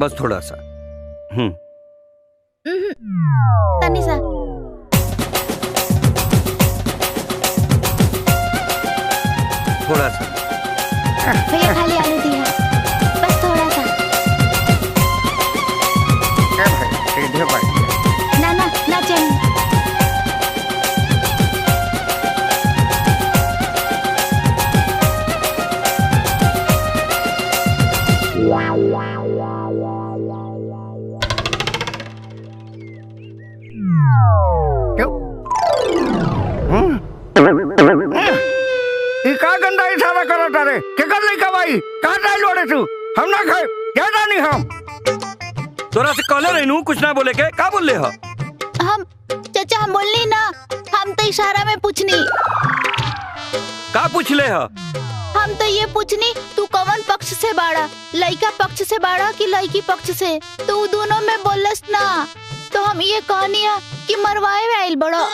बस थोड़ा सा। तनी सा। थोड़ा सा भैया खाली आलू दिया, बस थोड़ा सा। क्या भाई सीधे भाई? ना ना ना चाहिए। का गंदा इशारा करा तारे के कर ले का भाई कहां डाल ओड़े तू हम ना खाए ज्यादा नहीं हम तोरा से कहले रहनू कुछ ना बोले के का बोल ले हो? हम चाचा हम बोलनी ना, हम तो इशारा में पूछनी। का पूछ ले हो? हम तो ये पूछनी तू कौन पक्ष से बाड़ा, लड़का पक्ष से बाड़ा कि लड़की पक्ष से? तू दोनों में बोलस ना, तो हम ये कहनी है कि मरवाए में आइल बड़ो।